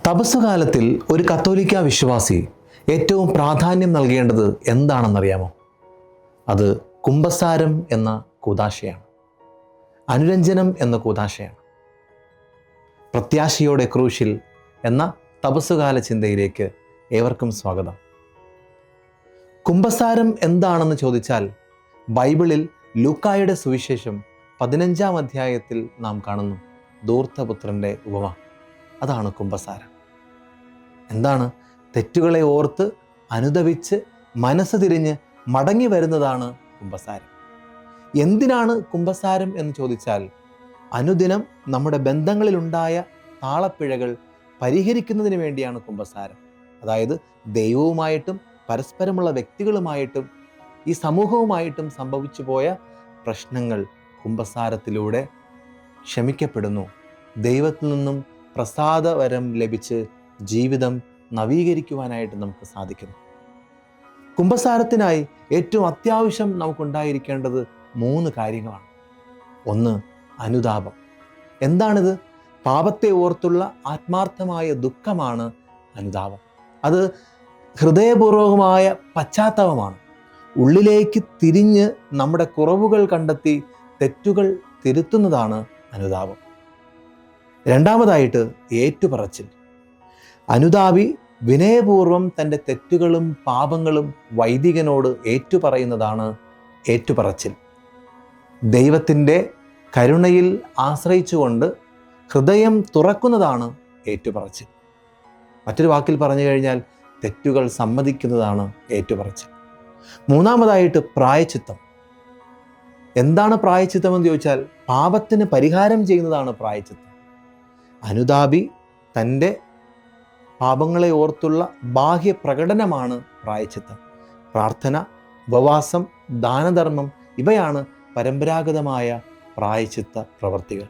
തപസ്സുകാലത്തിൽ ഒരു കത്തോലിക്ക വിശ്വാസി ഏറ്റവും പ്രാധാന്യം നൽകേണ്ടത് എന്താണെന്നറിയാമോ? അത് കുമ്പസാരം എന്ന കൂദാശയാണ്, അനുരഞ്ജനം എന്ന കൂദാശയാണ്. പ്രത്യാശയോടെ ക്രൂശിൽ എന്ന തപസ്സുകാല ചിന്തയിലേക്ക് ഏവർക്കും സ്വാഗതം. കുമ്പസാരം എന്താണെന്ന് ചോദിച്ചാൽ ബൈബിളിൽ ലൂക്കായുടെ സുവിശേഷം 15-ാം അധ്യായത്തിൽ നാം കാണുന്നു ധൂർത്തപുത്രൻ്റെ ഉപമ. അതാണ് കുമ്പസാരം. എന്താണ്? തെറ്റുകളെ ഓർത്ത് അനുതപിച്ച് മനസ്സ് തിരിഞ്ഞ് മടങ്ങി വരുന്നതാണ് കുമ്പസാരം. എന്തിനാണ് കുമ്പസാരം എന്ന് ചോദിച്ചാൽ അനുദിനം നമ്മുടെ ബന്ധങ്ങളിലുണ്ടായ താളപ്പിഴകൾ പരിഹരിക്കുന്നതിന് വേണ്ടിയാണ് കുമ്പസാരം. അതായത് ദൈവവുമായിട്ടും പരസ്പരമുള്ള വ്യക്തികളുമായിട്ടും ഈ സമൂഹവുമായിട്ടും സംഭവിച്ചു പോയ പ്രശ്നങ്ങൾ കുമ്പസാരത്തിലൂടെ ക്ഷമിക്കപ്പെടുന്നു. ദൈവത്തിൽ നിന്നും പ്രസാദവരം ലഭിച്ച് ജീവിതം നവീകരിക്കുവാനായിട്ട് നമുക്ക് സാധിക്കുന്നു. കുമ്പസാരത്തിനായി ഏറ്റവും അത്യാവശ്യം നമുക്കുണ്ടായിരിക്കേണ്ടത് 3 കാര്യങ്ങളാണ്. 1, അനുതാപം. എന്താണിത്? പാപത്തെ ഓർത്തുള്ള ആത്മാർത്ഥമായ ദുഃഖമാണ് അനുതാപം. അത് ഹൃദയപൂർവകമായ പശ്ചാത്താപമാണ്. ഉള്ളിലേക്ക് തിരിഞ്ഞ് നമ്മുടെ കുറവുകൾ കണ്ടെത്തി തെറ്റുകൾ തിരുത്തുന്നതാണ് അനുതാപം. 2ാമതായിട്ട് ഏറ്റുപറച്ചിൽ. അനുതാപി വിനയപൂർവം തൻ്റെ തെറ്റുകളും പാപങ്ങളും വൈദികനോട് ഏറ്റുപറയുന്നതാണ് ഏറ്റുപറച്ചിൽ. ദൈവത്തിൻ്റെ കരുണയിൽ ആശ്രയിച്ചുകൊണ്ട് ഹൃദയം തുറക്കുന്നതാണ് ഏറ്റുപറച്ചിൽ. മറ്റൊരു വാക്കിൽ പറഞ്ഞു കഴിഞ്ഞാൽ തെറ്റുകൾ സമ്മതിക്കുന്നതാണ് ഏറ്റുപറച്ചിൽ. 3ാമതായിട്ട് പ്രായശ്ചിത്തം. എന്താണ് പ്രായശ്ചിത്തം എന്ന് ചോദിച്ചാൽ പാപത്തിന് പരിഹാരം ചെയ്യുന്നതാണ് പ്രായശ്ചിത്തം. അനുതാപി തൻ്റെ പാപങ്ങളെ ഓർത്തുള്ള ബാഹ്യ പ്രകടനമാണ് പ്രായശ്ചിത്തം. പ്രാർത്ഥന, ഉപവാസം, ദാനധർമ്മം ഇവയാണ് പരമ്പരാഗതമായ പ്രായശ്ചിത്ത പ്രവർത്തികൾ.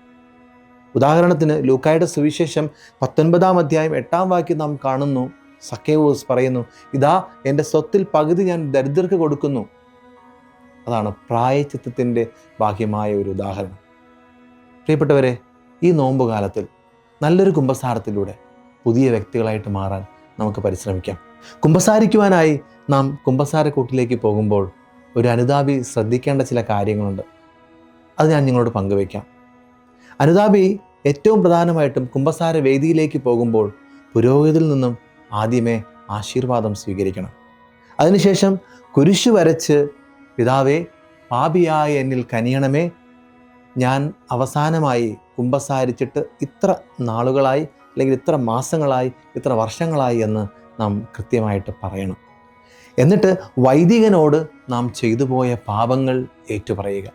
ഉദാഹരണത്തിന് ലൂക്കായുടെ സുവിശേഷം 19-ാം അധ്യായം 8-ാം വാക്യം നാം കാണുന്നു. സക്കേവൂസ് പറയുന്നു, ഇതാ എൻ്റെ സ്വത്തിൽ പകുതി ഞാൻ ദരിദ്രർക്ക് കൊടുക്കുന്നു. അതാണ് പ്രായശ്ചിത്തത്തിൻ്റെ ബാഹ്യമായ ഒരു ഉദാഹരണം. പ്രിയപ്പെട്ടവരെ, ഈ നോമ്പുകാലത്തിൽ നല്ലൊരു കുമ്പസാരത്തിലൂടെ പുതിയ വ്യക്തികളായിട്ട് മാറാൻ നമുക്ക് പരിശ്രമിക്കാം. കുമ്പസാരിക്കുവാനായി നാം കുമ്പസാരക്കൂട്ടിലേക്ക് പോകുമ്പോൾ ഒരു അനുതാപി ശ്രദ്ധിക്കേണ്ട ചില കാര്യങ്ങളുണ്ട്. അത് ഞാൻ നിങ്ങളോട് പങ്കുവയ്ക്കാം. അനുതാപി ഏറ്റവും പ്രധാനമായിട്ടും കുമ്പസാര വേദിയിലേക്ക് പോകുമ്പോൾ പുരോഹിതനിൽ നിന്നും ആദ്യമേ ആശീർവാദം സ്വീകരിക്കണം. അതിനുശേഷം കുരിശു വരച്ച്, പിതാവേ പാപിയായ എന്നിൽ കനിയണമേ, ഞാൻ അവസാനമായി കുമ്പസാരിച്ചിട്ട് ഇത്ര നാളുകളായി, അല്ലെങ്കിൽ ഇത്ര മാസങ്ങളായി, ഇത്ര വർഷങ്ങളായി എന്ന് നാം കൃത്യമായിട്ട് പറയണം. എന്നിട്ട് വൈദികനോട് നാം ചെയ്തു പോയ പാപങ്ങൾ ഏറ്റുപറയുക.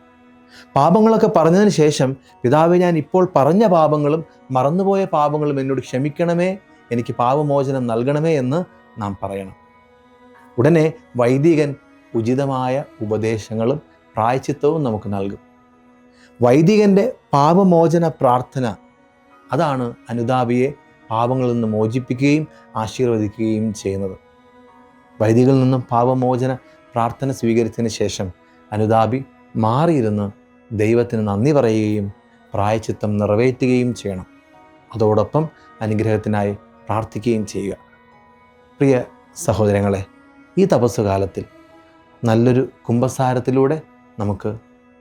പാപങ്ങളൊക്കെ പറഞ്ഞതിന് ശേഷം, പിതാവേ ഞാൻ ഇപ്പോൾ പറഞ്ഞ പാപങ്ങളും മറന്നുപോയ പാപങ്ങളും എന്നോട് ക്ഷമിക്കണമേ, എനിക്ക് പാപമോചനം നൽകണമേ എന്ന് നാം പറയണം. ഉടനെ വൈദികൻ ഉചിതമായ ഉപദേശങ്ങളും പ്രായശ്ചിത്തവും നമുക്ക് നൽകും. വൈദികൻ്റെ പാപമോചന പ്രാർത്ഥന, അതാണ് അനുതാപിയെ പാപങ്ങളിൽ നിന്ന് മോചിപ്പിക്കുകയും ആശീർവദിക്കുകയും ചെയ്യുന്നത്. വൈദികളിൽ നിന്നും പാപമോചന പ്രാർത്ഥന സ്വീകരിച്ചതിന് ശേഷം അനുതാപി മാറിയിരുന്ന് ദൈവത്തിന് നന്ദി പറയുകയും പ്രായശ്ചിത്തം നിറവേറ്റുകയും ചെയ്യണം. അതോടൊപ്പം അനുഗ്രഹത്തിനായി പ്രാർത്ഥിക്കുകയും ചെയ്യുക. പ്രിയ സഹോദരങ്ങളെ, ഈ തപസ്സുകാലത്തിൽ നല്ലൊരു കുമ്പസാരത്തിലൂടെ നമുക്ക്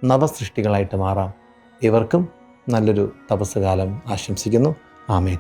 നവസൃഷ്ടികളായിട്ട് മാറാം. ഇവർക്കും നല്ലൊരു തപസ്സുകാലം ആശംസിക്കുന്നു. ആമേൻ.